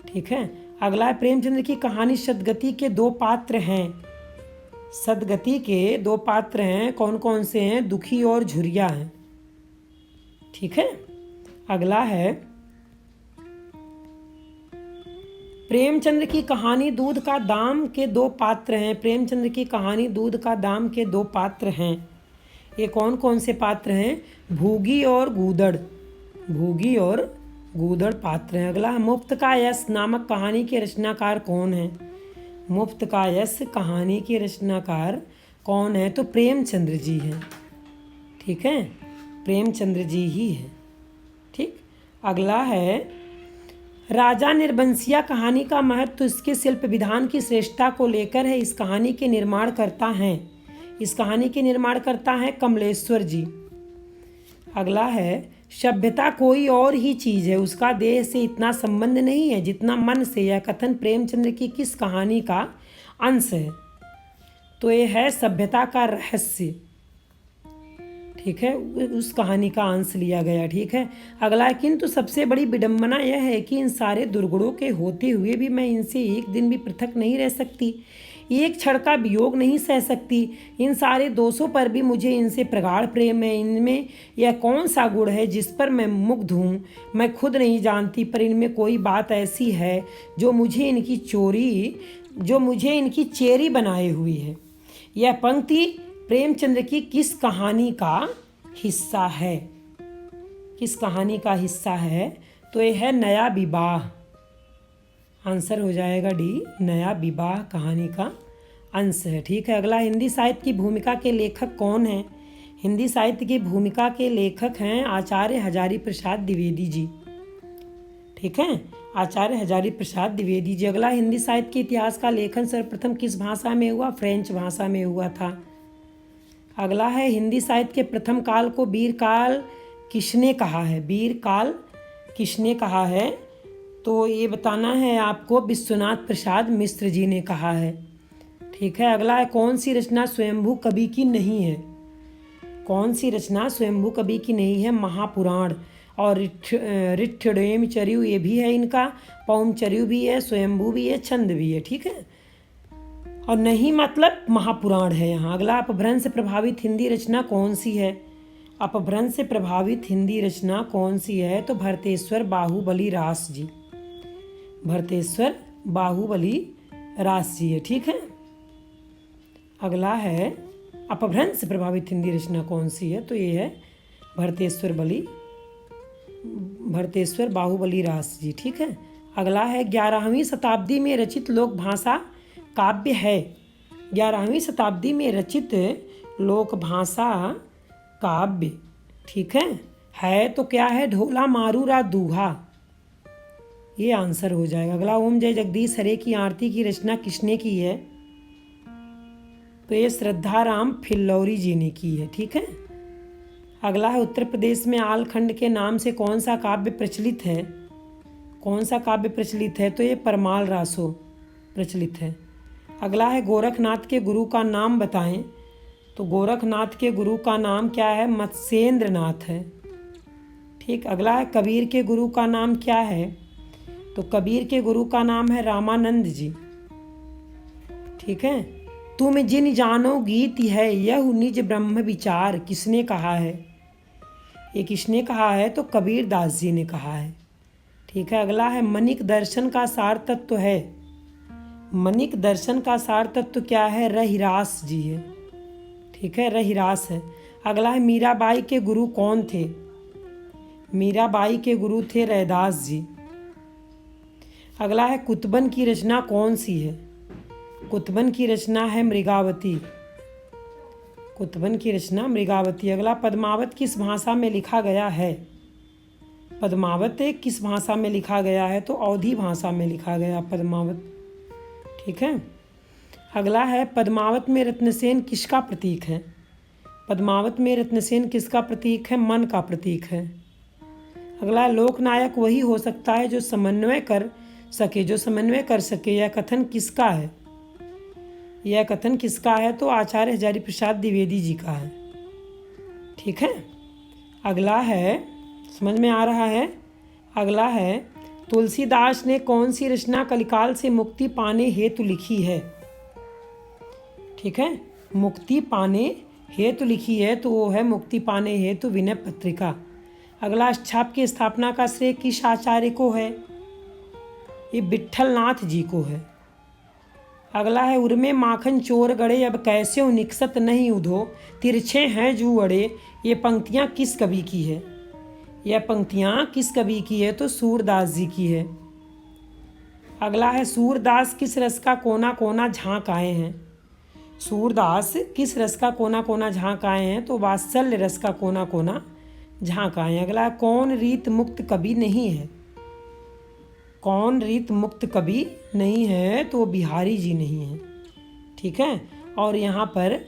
ठीक है। अगला है प्रेमचंद्र की कहानी सदगति के दो पात्र हैं। सदगति के दो पात्र हैं, कौन कौन से हैं? दुखी और झुरिया हैं। ठीक है। अगला है प्रेमचंद्र की कहानी दूध का दाम के दो पात्र हैं। प्रेमचंद्र की कहानी दूध का दाम के दो पात्र हैं। ये कौन कौन से पात्र हैं? भूगी और गूदड़। भूगी और गूदड़ पात्र हैं। अगला मुफ्त का यश नामक कहानी के रचनाकार कौन है? मुफ्त का यश कहानी के रचनाकार कौन है? तो प्रेमचंद्र जी हैं। ठीक है, प्रेमचंद्र जी ही हैं। ठीक। अगला है राजा निर्बंसिया कहानी का महत्व इसके शिल्प विधान की श्रेष्ठता को लेकर है। इस कहानी के निर्माणकर्ता हैं। इस कहानी के निर्माणकर्ता हैं कमलेश्वर जी। अगला है सभ्यता कोई और ही चीज़ है, उसका देह से इतना संबंध नहीं है जितना मन से। यह कथन प्रेमचंद्र की किस कहानी का अंश है? तो ये है सभ्यता का रहस्य। ठीक है, उस कहानी का अंश लिया गया। ठीक है, अगला है, किंतु सबसे बड़ी विडंबना यह है कि इन सारे दुर्गुणों के होते हुए भी मैं इनसे एक दिन भी पृथक नहीं रह सकती, एक क्षण का वियोग नहीं सह सकती। इन सारे दोषों पर भी मुझे इनसे प्रगाढ़ प्रेम है। इनमें यह कौन सा गुण है जिस पर मैं मुग्ध हूँ, मैं खुद नहीं जानती, पर इनमें कोई बात ऐसी है जो मुझे इनकी चेरी बनाए हुई है। यह पंक्ति प्रेमचंद्र की किस कहानी का हिस्सा है? किस कहानी का हिस्सा है? तो यह है नया विवाह। आंसर हो जाएगा डी, नया विवाह कहानी का अंश है। ठीक है, अगला, हिंदी साहित्य की भूमिका के लेखक कौन हैं? हिंदी साहित्य की भूमिका के लेखक हैं आचार्य हजारी प्रसाद द्विवेदी जी। ठीक है, आचार्य हजारी प्रसाद द्विवेदी जी। अगला, हिंदी साहित्य के इतिहास का लेखन सर्वप्रथम किस भाषा में हुआ? फ्रेंच भाषा में हुआ था। अगला है, हिंदी साहित्य के प्रथम काल को वीर काल किसने कहा है? वीर काल किसने कहा है? तो ये बताना है आपको, विश्वनाथ प्रसाद मिश्र जी ने कहा है। ठीक है, अगला है, कौन सी रचना स्वयंभू कवि की नहीं है? कौन सी रचना स्वयंभू कवि की नहीं है? महापुराण और ऋठ्ठेमचर्यु ये भी है इनका, पौमचर्यु भी है, स्वयंभू भी है, छंद भी है। ठीक है, और नहीं मतलब महापुराण है यहाँ। अगला, अपभ्रंश से प्रभावित हिंदी रचना कौन सी है? अपभ्रंश से प्रभावित हिंदी रचना कौन सी है? तो भरतेश्वर बाहुबली रास जी। भरतेश्वर बाहुबली रास जी है। ठीक है, अगला है, अपभ्रंश से प्रभावित हिंदी रचना कौन सी है? तो ये है भरतेश्वर बाहुबली रास जी। ठीक है, अगला है, 11वीं शताब्दी में रचित लोक भाषा काव्य है। 11वीं शताब्दी में रचित लोक भाषा काव्य, ठीक है तो क्या है? ढोला मारूरा दूहा, ये आंसर हो जाएगा। अगला, ओम जय जगदीश हरे की आरती की रचना किसने की है? तो ये श्रद्धाराम फिल्लौरी जी ने की है। ठीक है, अगला है, उत्तर प्रदेश में आलखंड के नाम से कौन सा काव्य प्रचलित है? कौन सा काव्य प्रचलित है? तो ये परमाल रासो प्रचलित है। अगला है, गोरखनाथ के गुरु का नाम बताएं। तो गोरखनाथ के गुरु का नाम क्या है? मत्स्येंद्र नाथ है। ठीक, अगला है, कबीर के गुरु का नाम क्या है? तो कबीर के गुरु का नाम है रामानंद जी। ठीक है, तुम जिन जानो गीत है यह निज ब्रह्म विचार, किसने कहा है? ये किसने कहा है? तो कबीर दास जी ने कहा है। ठीक है, अगला है, मनिक दर्शन का सार तत्व है। मनिक दर्शन का सार तत्व क्या है? रहिरास जी है। ठीक है, रहिरास है। अगला है, मीराबाई के गुरु कौन थे? मीराबाई के गुरु थे रैदास जी। अगला है, कुतबन की रचना कौन सी है? कुतबन की रचना है मृगावती। कुतबन की रचना मृगावती। अगला, पद्मावत किस भाषा में लिखा गया है? पद्मावत किस भाषा में लिखा गया है? तो अवधी भाषा में लिखा गया पद्मावत। ठीक है, अगला है, पद्मावत में रत्नसेन किसका प्रतीक है? पद्मावत में रत्नसेन किसका प्रतीक है? मन का प्रतीक है। अगला, लोकनायक वही हो सकता है जो समन्वय कर सके। यह कथन किसका है? यह कथन किसका है? तो आचार्य हजारी प्रसाद द्विवेदी जी का है। ठीक है, अगला है, समझ में आ रहा है? अगला है, तुलसीदास ने कौन सी रचना कलिकाल से मुक्ति पाने हेतु लिखी है? ठीक है, मुक्ति पाने हेतु लिखी है तो वो है मुक्ति पाने हेतु विनय पत्रिका। अगला, छाप की स्थापना का श्रेय किस आचार्य को है? ये विट्ठलनाथ जी को है। अगला है, उर्मे माखन चोर गड़े अब कैसे निकसत नहीं उधो, तिरछे हैं जू अड़े, ये पंक्तियाँ किस कवि की है? यह पंक्तियाँ किस कवि की है? तो सूरदास जी की है। अगला है, सूरदास किस रस का कोना कोना झांक आए हैं? सूरदास किस रस का कोना कोना झांक आए हैं? तो वात्सल्य रस का कोना कोना झांक आए हैं। अगला, कौन रीत मुक्त कवि नहीं है? कौन रीत मुक्त कवि नहीं है? तो बिहारी जी नहीं है। ठीक है, और यहाँ पर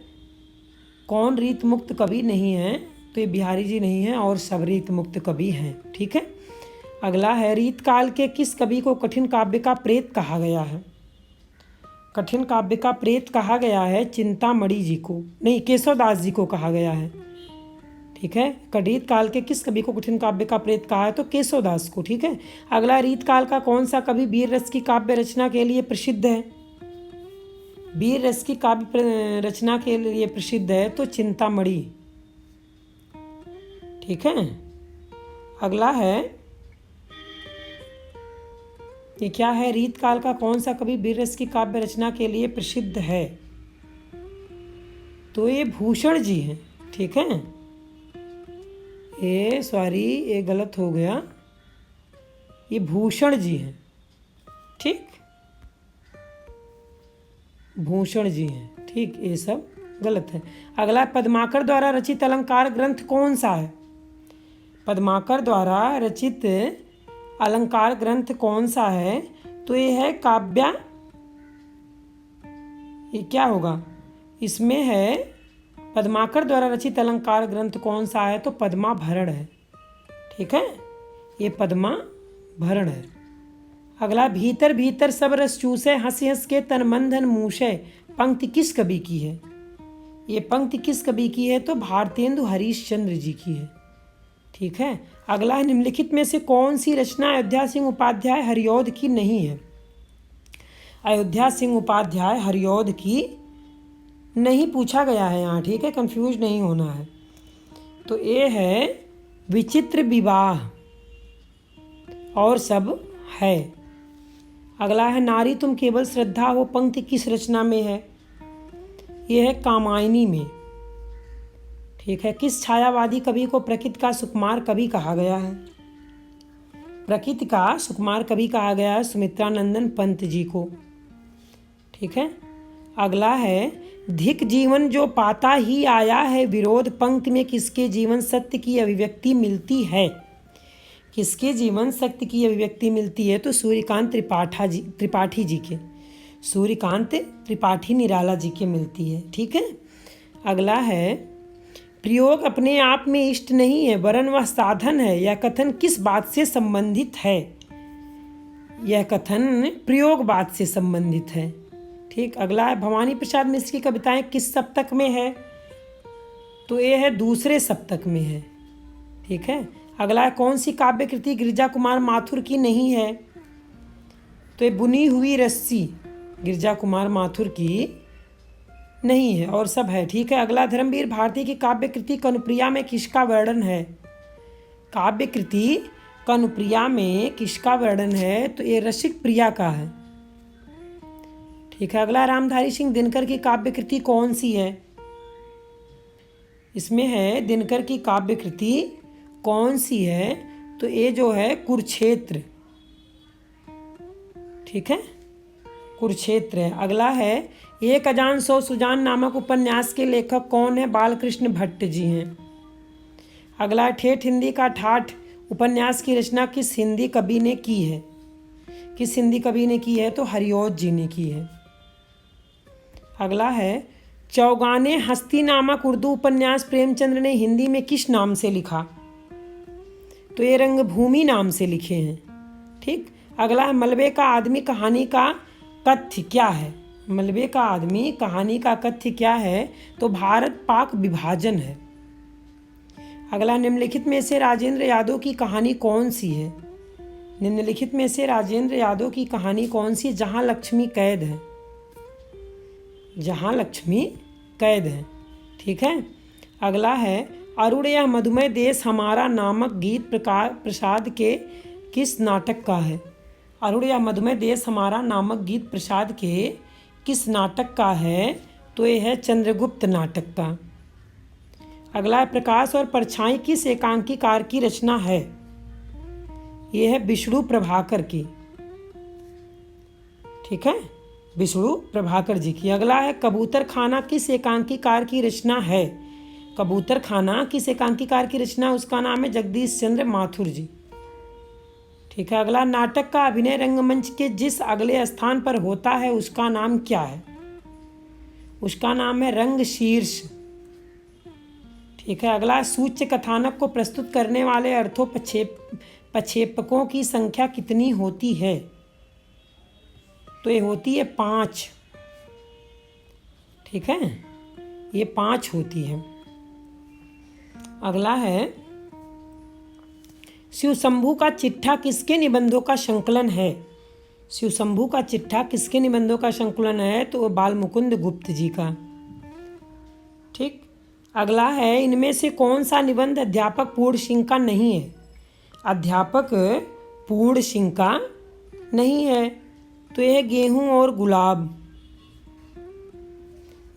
कौन रीत मुक्त कवि नहीं है? तो ये बिहारी जी नहीं है और सब रीत मुक्त कवि हैं। ठीक है, अगला है, रीत काल के किस कवि को कठिन काव्य का प्रेत कहा गया है? कठिन काव्य का प्रेत कहा गया है चिंतामणि जी को, नहीं केशवदास जी को कहा गया है। ठीक है, रीत काल के किस कवि को कठिन काव्य का प्रेत कहा है? तो केशवदास को। ठीक है, अगला, रीत काल का कौन सा कवि वीर रस की काव्य रचना के लिए प्रसिद्ध है? वीर रस की काव्य रचना के लिए प्रसिद्ध है तो चिंतामणि। ठीक है, अगला है, ये क्या है? रीत काल का कौन सा कवि वीर रस की काव्य रचना के लिए प्रसिद्ध है? तो ये भूषण जी हैं। ठीक है, ये गलत हो गया, ये भूषण जी हैं। ठीक, भूषण जी हैं। ठीक, ये सब गलत है। अगला, पद्माकर द्वारा रचित अलंकार ग्रंथ कौन सा है? पद्माकर द्वारा रचित अलंकार ग्रंथ कौन सा है? तो ये है काव्या, ये क्या होगा? इसमें है पद्माकर द्वारा रचित अलंकार ग्रंथ कौन सा है? तो पद्माभरण है। ठीक है, ये पद्माभरण है। अगला, भीतर भीतर सब रस चूसे हंस हंस के तन मन धन मूसे, पंक्ति किस कवि की है? ये पंक्ति किस कवि की है? तो भारतेंदु हरीशचंद्र जी की है। ठीक है, अगला, निम्नलिखित में से कौन सी रचना अयोध्या सिंह उपाध्याय हरिऔध की नहीं है? अयोध्या सिंह उपाध्याय हरिऔध की नहीं पूछा गया है यहाँ। ठीक है, कंफ्यूज नहीं होना है। तो ये है विचित्र विवाह और सब है। अगला है, नारी तुम केवल श्रद्धा हो, पंक्ति किस रचना में है? ये है कामायनी में। ठीक है, किस छायावादी कवि को प्रकृति का सुकुमार कवि कहा गया है? प्रकृति का सुकुमार कवि कहा गया है सुमित्रानंदन पंत जी को। ठीक है, अगला है, धिक जीवन जो पाता ही आया है विरोध, पंक्ति में किसके जीवन सत्य की अभिव्यक्ति मिलती है? किसके जीवन सत्य की अभिव्यक्ति मिलती है? तो सूर्यकांत त्रिपाठी जी के, सूर्यकांत त्रिपाठी निराला जी के मिलती है। ठीक है, अगला है, प्रयोग अपने आप में इष्ट नहीं है वरन वह साधन है, यह कथन किस बात से संबंधित है? यह कथन प्रयोग बात से संबंधित है। ठीक, अगला है, भवानी प्रसाद मिश्र की कविताएं किस सप्तक में है? तो ये है दूसरे सप्तक में है। ठीक है, अगला है, कौन सी काव्य कृति गिरिजा कुमार माथुर की नहीं है? तो ये बुनी हुई रस्सी गिरिजा कुमार माथुर की नहीं है और सब है। ठीक है, अगला, धर्मवीर भारती की काव्य कृति कनुप्रिया में किसका वर्णन है? काव्य कृति कनुप्रिया में किसका वर्णन है? तो ये रसिक प्रिया का है। ठीक है, अगला, रामधारी सिंह दिनकर की काव्य कृति कौन सी है? इसमें है दिनकर की काव्य कृति कौन सी है? तो ये जो है कुरुक्षेत्र। ठीक है, कुरुक्षेत्र है। अगला है, एक अजान सौ सुजान नामक उपन्यास के लेखक कौन है? बालकृष्ण भट्ट जी हैं। अगला, ठेठ हिंदी का ठाठ उपन्यास की रचना किस हिंदी कवि ने की है? किस हिंदी कवि ने की है? तो हरिऔध जी ने की है। अगला है, चौगाने हस्ती नामक उर्दू उपन्यास प्रेमचंद्र ने हिंदी में किस नाम से लिखा? तो ये रंगभूमि नाम से लिखे हैं। ठीक, अगला है, मलबे का आदमी कहानी का कथ्य क्या है? मलबे का आदमी कहानी का कथ्य क्या है? तो भारत पाक विभाजन है। अगला, निम्नलिखित में से राजेंद्र यादव की कहानी कौन सी है? निम्नलिखित में से राजेंद्र यादव की कहानी कौन सी? जहां लक्ष्मी कैद है। जहां लक्ष्मी कैद है। ठीक है, अगला है, अरुण यह मधुमेह देश हमारा नामक गीत प्रसाद के किस नाटक का है? अरुण यह मधुमेह देश हमारा नामक गीत प्रसाद के किस नाटक का है? तो यह है चंद्रगुप्त नाटक का। अगला है, प्रकाश और परछाई किस एकांकीकार की रचना है? यह है विष्णु प्रभाकर की। ठीक है, विष्णु प्रभाकर जी की। अगला है, कबूतर खाना किस एकांकीकार की रचना है? कबूतर खाना किस एकांकीकार की रचना? उसका नाम है जगदीश चंद्र माथुर जी। ठीक है, अगला, नाटक का अभिनय रंगमंच के जिस अगले स्थान पर होता है उसका नाम क्या है? उसका नाम है रंगशीर्ष। ठीक है, अगला, सूच्य कथानक को प्रस्तुत करने वाले अर्थों पक्षेपकों की संख्या कितनी होती है? तो ये होती है 5। ठीक है, ये 5 होती है। अगला है शिवशंभू का चिट्ठा किसके निबंधों का संकलन है? शिवशंभू का चिट्ठा किसके निबंधों का संकलन है? तो वो बाल मुकुंद गुप्त जी का। ठीक। अगला है इनमें से कौन सा निबंध अध्यापक पूर्ण सिंह का नहीं है? अध्यापक पूर्ण सिंह का नहीं है, तो यह गेहूं और गुलाब,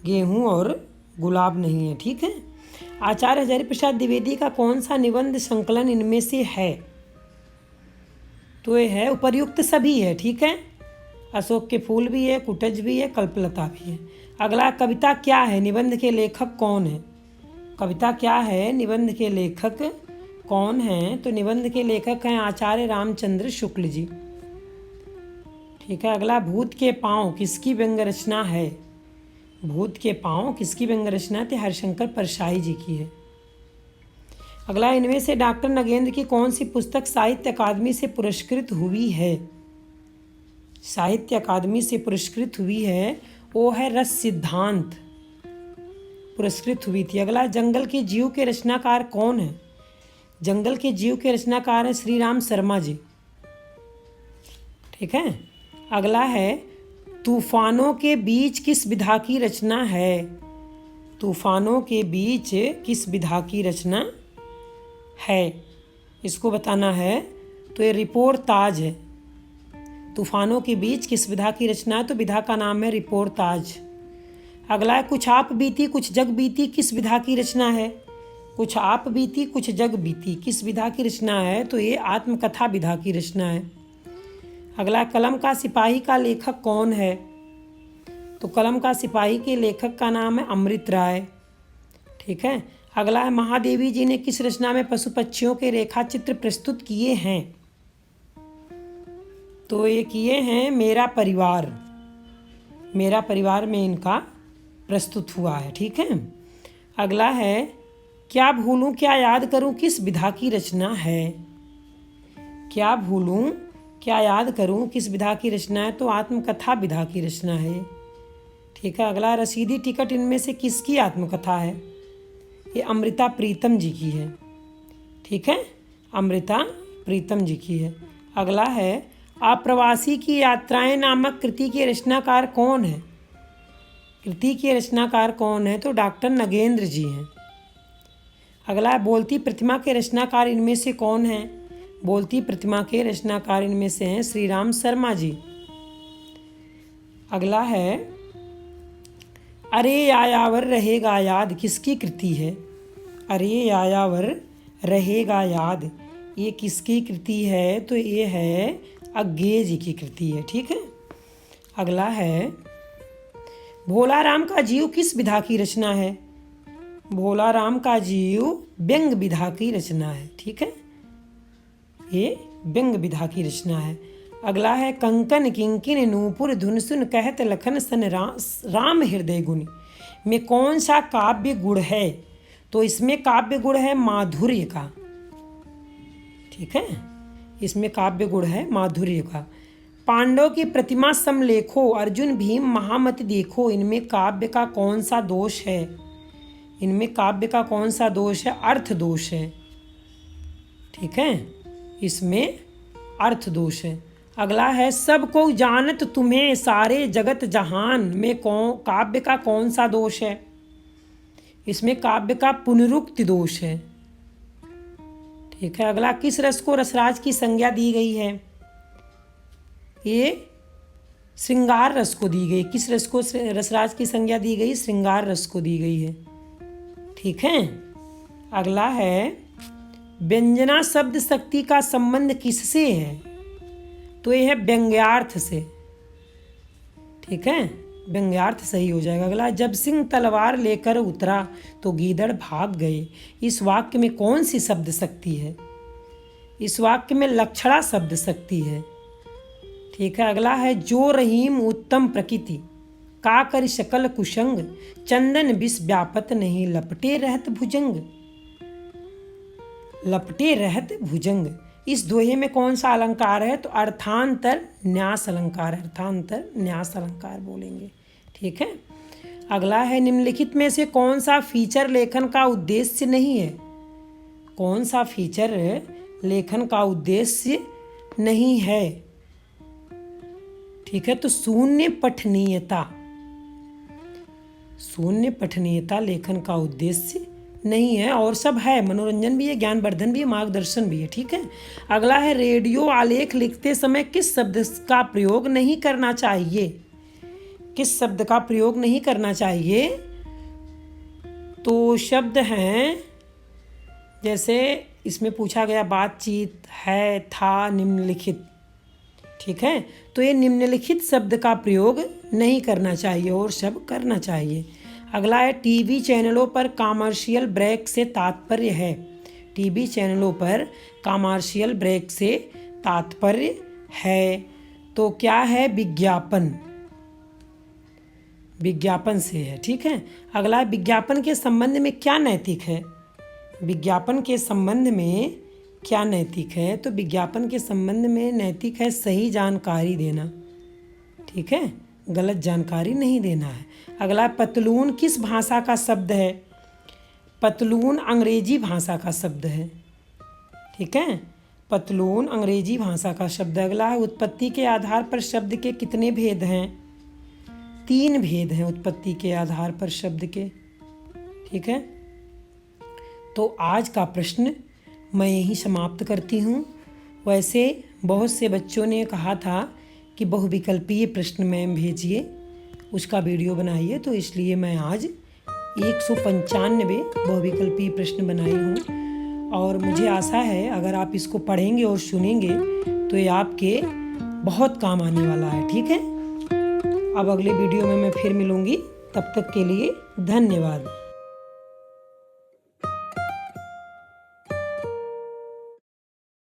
गेहूं और गुलाब नहीं है। ठीक है। आचार्य हजारी प्रसाद द्विवेदी का कौन सा निबंध संकलन इनमें से है? तो ये है उपर्युक्त सभी है। ठीक है। अशोक के फूल भी है, कुटज भी है, कल्पलता भी है। अगला कविता क्या है, निबंध के लेखक कौन है? कविता क्या है, निबंध के लेखक कौन हैं? तो निबंध के लेखक हैं आचार्य रामचंद्र शुक्ल जी। ठीक है। अगला भूत के पाँव किसकी व्यंग्य रचना है? भूत के पाँव किसकी व्यंग्य रचना है? तो हरिशंकर परशाई जी की है। अगला इनमें से डॉक्टर नगेंद्र की कौन सी पुस्तक साहित्य अकादमी से पुरस्कृत हुई है? साहित्य अकादमी से पुरस्कृत हुई है वो है रस सिद्धांत, पुरस्कृत हुई थी। अगला जंगल के जीव के रचनाकार कौन है? जंगल के जीव के रचनाकार है श्री राम शर्मा जी। ठीक है। अगला है तूफानों के बीच किस विधा की रचना है? तूफानों के बीच किस विधा की रचना है, इसको बताना है। तो ये रिपोर्टाज है। तूफानों के बीच किस विधा की रचना है? तो विधा का नाम है रिपोर्टाज। अगला है कुछ आप बीती कुछ जग बीती किस विधा की रचना है? कुछ आप बीती कुछ जग बीती किस विधा की रचना है? तो ये आत्मकथा विधा की रचना है। अगला कलम का सिपाही का लेखक कौन है? तो कलम का सिपाही के लेखक का नाम है अमृत राय। ठीक है। अगला है महादेवी जी ने किस रचना में पशु पक्षियों के रेखा चित्र प्रस्तुत किए हैं? तो ये किए हैं मेरा परिवार, मेरा परिवार में इनका प्रस्तुत हुआ है। ठीक है। अगला है क्या भूलूं क्या याद करूं किस विधा की रचना है? क्या भूलूं क्या याद करूं किस विधा की रचना है? तो आत्मकथा विधा की रचना है। ठीक है। अगला रसीदी टिकट इनमें से किसकी आत्मकथा है? ये अमृता प्रीतम जी की है। ठीक है। अमृता प्रीतम जी की है। अगला है अप्रवासी की यात्राएं नामक कृति के रचनाकार कौन है? कृति के रचनाकार कौन है? तो डॉक्टर नगेंद्र जी हैं। अगला है बोलती प्रतिमा के रचनाकार इनमें से कौन है? बोलती प्रतिमा के रचनाकार इनमें से हैं श्री राम शर्मा जी। अगला है अरे यायावर रहेगा याद किसकी कृति है? अरे यायावर रहेगा याद ये किसकी कृति है? तो ये है अज्ञे जी की कृति है। ठीक है। अगला है भोला राम का जीव किस विधा की रचना है? भोला राम का जीव व्यंग विधा की रचना है। ठीक है। ये व्यंग विधा की रचना है। अगला है कंकन किंकिन नूपुर धुन सुन कहत लखन सन राम हृदय गुण में कौन सा काव्य गुण है? तो इसमें काव्य गुण है माधुर्य का। ठीक है। इसमें काव्य गुण है माधुर्य का। पांडव की प्रतिमा समलेखो अर्जुन भीम महामति देखो इनमें काव्य का कौन सा दोष है? इनमें काव्य का कौन सा दोष है? अर्थ दोष है। ठीक है। इसमें अर्थ दोष है। अगला है सबको जानत तुम्हें सारे जगत जहान में काव्य का कौन सा दोष है? इसमें काव्य का पुनरुक्ति दोष है। ठीक है। अगला किस रस को रसराज की संज्ञा दी गई है? ये श्रृंगार रस को दी गई। किस रस को रसराज की संज्ञा दी गई? श्रृंगार रस को दी गई है। ठीक है। अगला है व्यंजना शब्द शक्ति का संबंध किससे है? तो यह है व्यंग्यार्थ से। ठीक है। व्यंग्यार्थ सही हो जाएगा। अगला जब सिंह तलवार लेकर उतरा तो गीदड़ भाग गए इस वाक्य में कौन सी शब्द शक्ति है? इस वाक्य में लक्षणा शब्द शक्ति है। ठीक है। अगला है जो रहीम उत्तम प्रकृति का कर शकल कुशंग चंदन विष व्यापत नहीं लपटे रहत भुजंग। लपटे रहत भुजंग इस दोहे में कौन सा अलंकार है? तो अर्थांतर न्यास अलंकार है। अर्थांतर न्यास अलंकार बोलेंगे। ठीक है। अगला है निम्नलिखित में से कौन सा फीचर लेखन का उद्देश्य नहीं है? कौन सा फीचर लेखन का उद्देश्य नहीं है? ठीक है, तो शून्य पठनीयता। शून्य पठनीयता लेखन का उद्देश्य नहीं है, और सब है, मनोरंजन भी है, ज्ञानवर्धन भी है, मार्गदर्शन भी है। ठीक है। अगला है रेडियो आलेख लिखते समय किस शब्द का प्रयोग नहीं करना चाहिए? किस शब्द का प्रयोग नहीं करना चाहिए? तो शब्द हैं, जैसे इसमें पूछा गया बातचीत, है, था, निम्नलिखित। ठीक है, तो ये निम्नलिखित शब्द का प्रयोग नहीं करना चाहिए और सब करना चाहिए। अगला है टीवी चैनलों पर कॉमर्शियल ब्रेक से तात्पर्य है। टीवी चैनलों पर कॉमर्शियल ब्रेक से तात्पर्य है, तो क्या है? विज्ञापन। विज्ञापन से है। ठीक है। अगला है विज्ञापन के संबंध में क्या नैतिक है? विज्ञापन के संबंध में क्या नैतिक है? तो विज्ञापन के संबंध में नैतिक है सही जानकारी देना। ठीक है, गलत जानकारी नहीं देना है। अगला पतलून किस भाषा का शब्द है? पतलून अंग्रेजी भाषा का शब्द है। ठीक है, पतलून अंग्रेजी भाषा का शब्द। अगला है उत्पत्ति के आधार पर शब्द के कितने भेद हैं? 3 भेद हैं उत्पत्ति के आधार पर शब्द के। ठीक है, तो आज का प्रश्न मैं यहीं समाप्त करती हूँ। वैसे बहुत से बच्चों ने कहा था कि बहुविकल्पीय प्रश्न मैम भेजिए, उसका वीडियो बनाइए, तो इसलिए मैं आज 195 बहुविकल्पीय प्रश्न बनाई हूँ। और मुझे आशा है अगर आप इसको पढ़ेंगे और सुनेंगे तो ये आपके बहुत काम आने वाला है। ठीक है, अब अगले वीडियो में मैं फिर मिलूँगी, तब तक के लिए धन्यवाद।